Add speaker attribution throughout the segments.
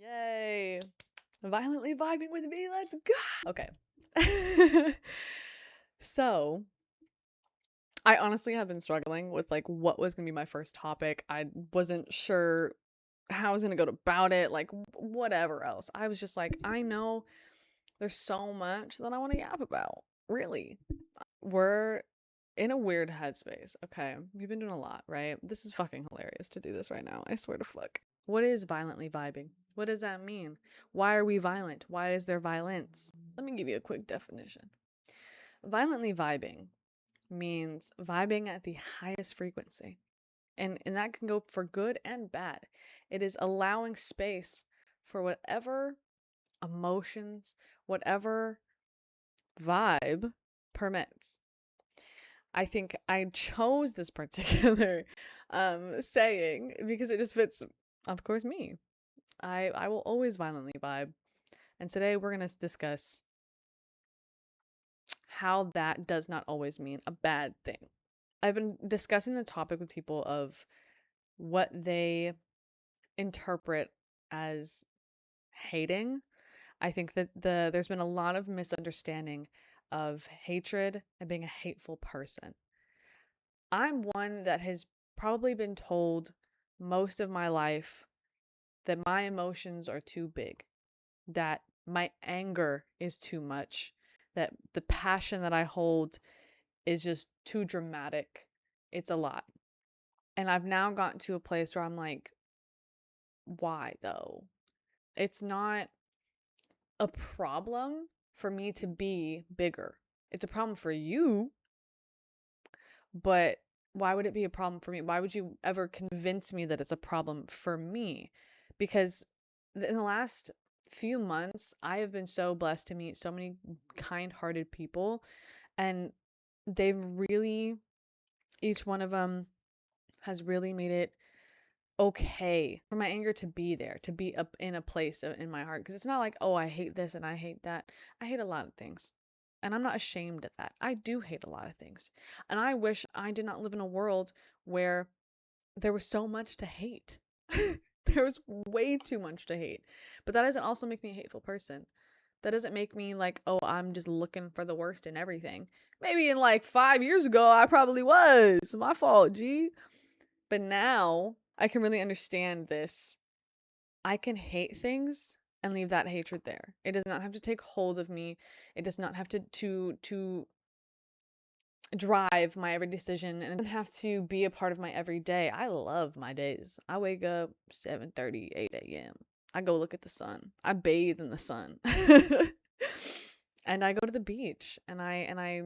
Speaker 1: Yay. Violently vibing with me. Let's go. Okay. So, I honestly have been struggling with like what was going to be my first topic. I wasn't sure how I was going to go about it, like whatever else. I was just like, I know there's so much that I want to yap about. Really. We're in a weird headspace. Okay. We've been doing a lot, right? This is fucking hilarious to do this right now. I swear to fuck. What is violently vibing? What does that mean? Why are we violent? Why is there violence? Let me give you a quick definition. Violently vibing means vibing at the highest frequency. And that can go for good and bad. It is allowing space for whatever emotions, whatever vibe permits. I think I chose this particular saying because it just fits, of course, me. I will always violently vibe. And today we're going to discuss how that does not always mean a bad thing. I've been discussing the topic with people of what they interpret as hating. I think that there's been a lot of misunderstanding of hatred and being a hateful person. I'm one that has probably been told most of my life that my emotions are too big, that my anger is too much, that the passion that I hold is just too dramatic. It's a lot. And I've now gotten to a place where I'm like, why though? It's not a problem for me to be bigger. It's a problem for you, but why would it be a problem for me? Why would you ever convince me that it's a problem for me? Because in the last few months, I have been so blessed to meet so many kind-hearted people, and they've really, each one of them has really made it okay for my anger to be there, to be up in a place in my heart. Because it's not like, oh, I hate this and I hate that. I hate a lot of things. And I'm not ashamed of that. I do hate a lot of things. And I wish I did not live in a world where there was so much to hate. There was way too much to hate. But that doesn't also make me a hateful person. That doesn't make me like, oh, I'm just looking for the worst in everything. Maybe in like 5 years ago, I probably was. My fault, G. But now I can really understand this. I can hate things and leave that hatred there. It does not have to take hold of me. It does not have to drive my every decision, and it doesn't have to be a part of my everyday. I love my days. I wake up 7:30, 8 a.m. I go look at the sun. I bathe in the sun. And I go to the beach and I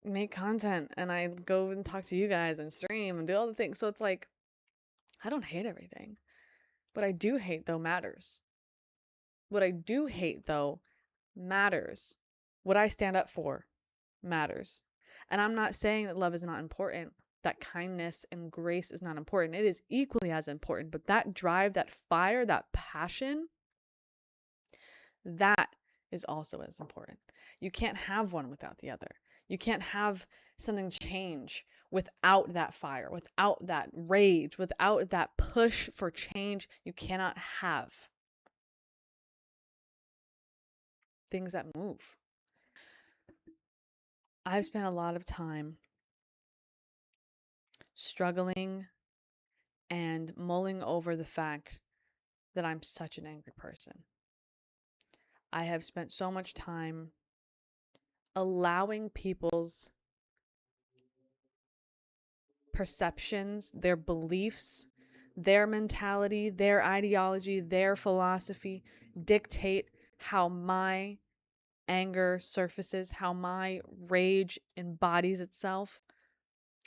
Speaker 1: make content and I go and talk to you guys and stream and do all the things. So it's like I don't hate everything. What I do hate, though, matters. What I do hate, though, matters. What I stand up for matters. And I'm not saying that love is not important, that kindness and grace is not important. It is equally as important. But that drive, that fire, that passion, that is also as important. You can't have one without the other. You can't have something change without that fire, without that rage, without that push for change. You cannot have things that move. I've spent a lot of time struggling and mulling over the fact that I'm such an angry person. I have spent so much time allowing people's perceptions, their beliefs, their mentality, their ideology, their philosophy dictate how my anger surfaces, how my rage embodies itself.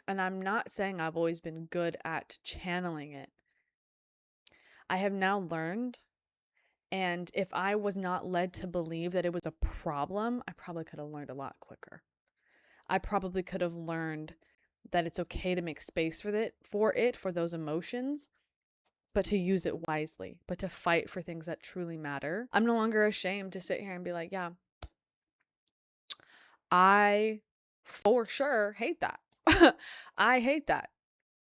Speaker 1: And I'm not saying I've always been good at channeling it. I have now learned, and if I was not led to believe that it was a problem, I probably could have learned a lot quicker. I probably could have learned that it's okay to make space for those emotions, but to use it wisely, but to fight for things that truly matter. I'm no longer ashamed to sit here and be like, yeah, I for sure hate that. I hate that.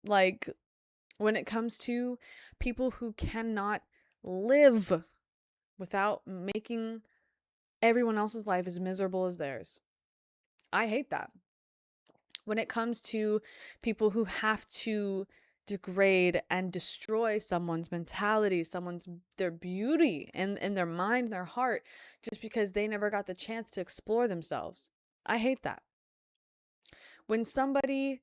Speaker 1: Like, when it comes to people who cannot live without making everyone else's life as miserable as theirs. I hate that. When it comes to people who have to degrade and destroy someone's mentality, their beauty and their mind, their heart, just because they never got the chance to explore themselves. I hate that. When somebody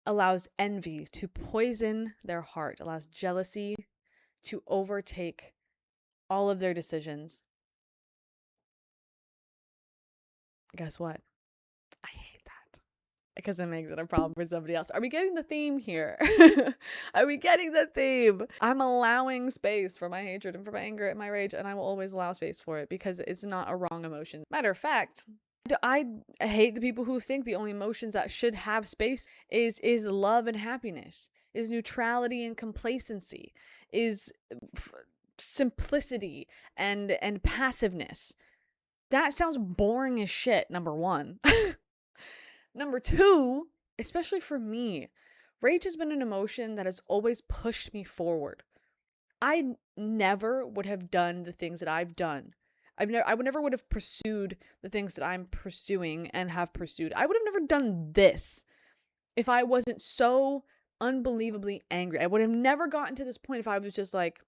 Speaker 1: allows envy to poison their heart, allows jealousy to overtake all of their decisions, guess what? I hate that. Because it makes it a problem for somebody else. Are we getting the theme here? Are we getting the theme? I'm allowing space for my hatred and for my anger and my rage, and I will always allow space for it because it's not a wrong emotion. Matter of fact, I hate the people who think the only emotions that should have space is love and happiness, is neutrality and complacency, is simplicity and passiveness. That sounds boring as shit, number one. Number two, especially for me, rage has been an emotion that has always pushed me forward. I never would have done the things that I've done. I would never would have pursued the things that I'm pursuing and have pursued. I would have never done this if I wasn't so unbelievably angry. I would have never gotten to this point if I was just like,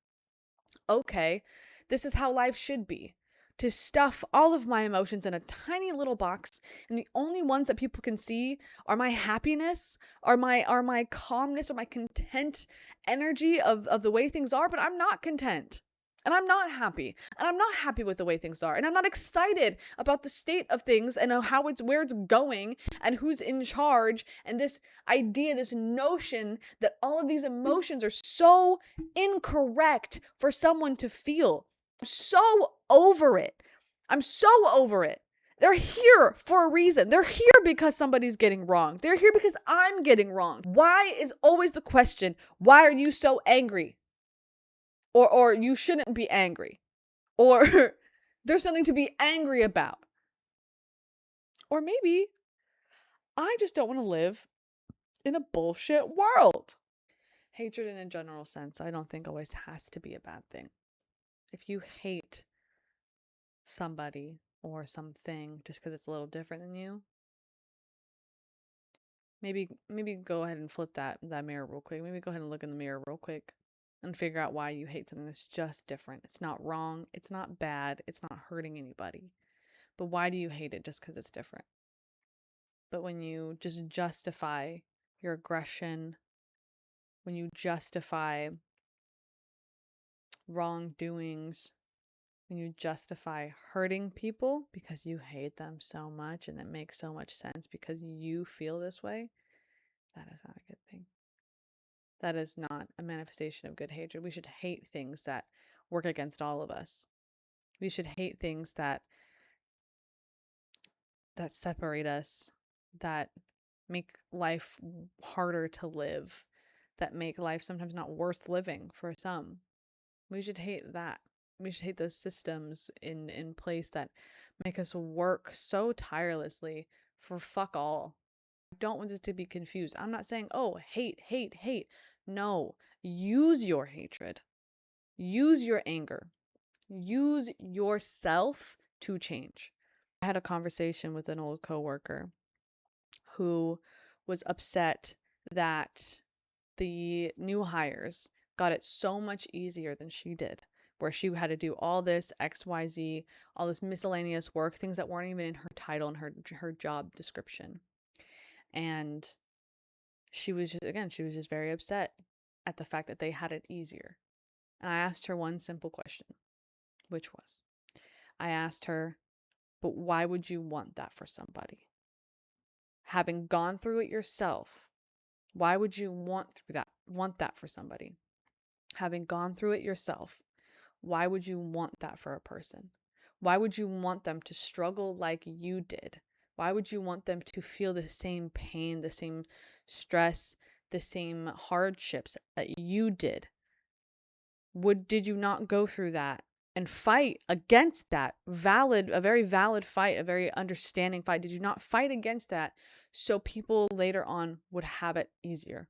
Speaker 1: okay, this is how life should be. To stuff all of my emotions in a tiny little box, and the only ones that people can see are my happiness, are my calmness, or my content energy of the way things are, but I'm not content. And I'm not happy. And I'm not happy with the way things are. And I'm not excited about the state of things and where it's going and who's in charge. And this idea, this notion that all of these emotions are so incorrect for someone to feel. I'm so over it. I'm so over it. They're here for a reason. They're here because somebody's getting wrong. They're here because I'm getting wrong. Why is always the question, why are you so angry? Or you shouldn't be angry. Or there's nothing to be angry about. Or maybe I just don't want to live in a bullshit world. Hatred in a general sense, I don't think always has to be a bad thing. If you hate somebody or something just because it's a little different than you, maybe go ahead and flip that mirror real quick. Maybe go ahead and look in the mirror real quick and figure out why you hate something that's just different. It's not wrong. It's not bad. It's not hurting anybody. But why do you hate it just because it's different? But when you just justify your aggression, when you justify wrongdoings, when you justify hurting people because you hate them so much and it makes so much sense because you feel this way, that is not a good thing. That is not a manifestation of good hatred. We should hate things that work against all of us. We should hate things that separate us, that make life harder to live, that make life sometimes not worth living for some. We should hate that. We should hate those systems in place that make us work so tirelessly for fuck all. I don't want this to be confused. I'm not saying, oh, hate, hate, hate. No, use your hatred. Use your anger. Use yourself to change. I had a conversation with an old coworker who was upset that the new hires got it so much easier than she did, where she had to do all this XYZ, all this miscellaneous work, things that weren't even in her title and her job description. And she was just very upset at the fact that they had it easier. And I asked her one simple question, which was, I asked her, but why would you want that for somebody? Having gone through it yourself, why would you want that for somebody? Having gone through it yourself, why would you want that for a person? Why would you want them to struggle like you did? Why would you want them to feel the same pain, the same stress, the same hardships that you did? Did you not go through that and fight against that? A very valid fight, a very understanding fight. Did you not fight against that so people later on would have it easier?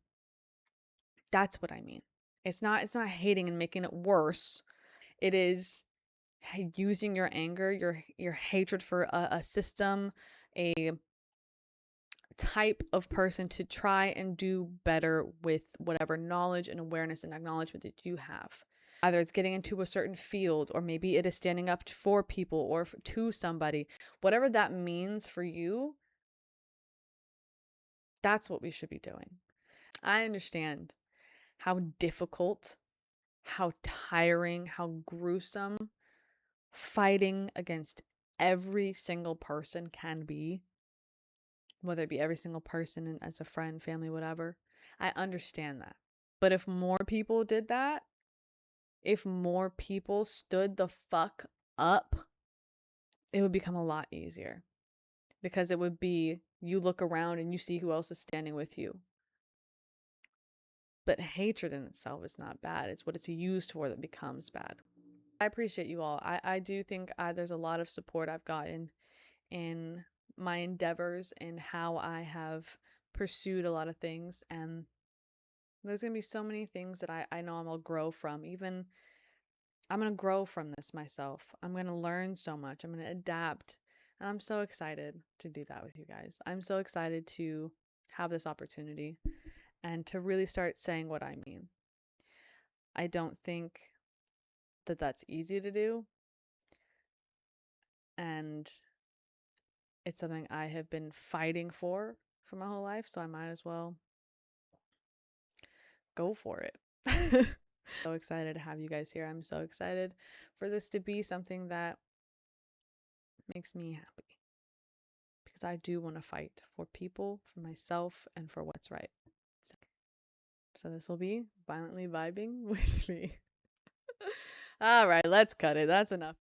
Speaker 1: That's what I mean. It's not hating and making it worse. It is using your anger, your hatred for a system, a type of person to try and do better with whatever knowledge and awareness and acknowledgement that you have. Either it's getting into a certain field, or maybe it is standing up for people or to somebody. Whatever that means for you, that's what we should be doing. I understand how difficult, how tiring, how gruesome fighting against every single person can be, whether it be every single person as a friend, family, whatever. I understand that. But if more people did that, if more people stood the fuck up, it would become a lot easier. Because it would be, you look around and you see who else is standing with you. But hatred in itself is not bad. It's what it's used for that becomes bad. I appreciate you all. I do think there's a lot of support I've gotten in my endeavors and how I have pursued a lot of things. And there's going to be so many things that I know I'm going to grow from. Even I'm going to grow from this myself. I'm going to learn so much. I'm going to adapt. And I'm so excited to do that with you guys. I'm so excited to have this opportunity and to really start saying what I mean. I don't think that that's easy to do. And it's something I have been fighting for my whole life. So I might as well go for it. So excited to have you guys here. I'm so excited for this to be something that makes me happy, because I do want to fight for people, for myself, and for what's right. So this will be Violently Vibing with me. All right, let's cut it. That's enough.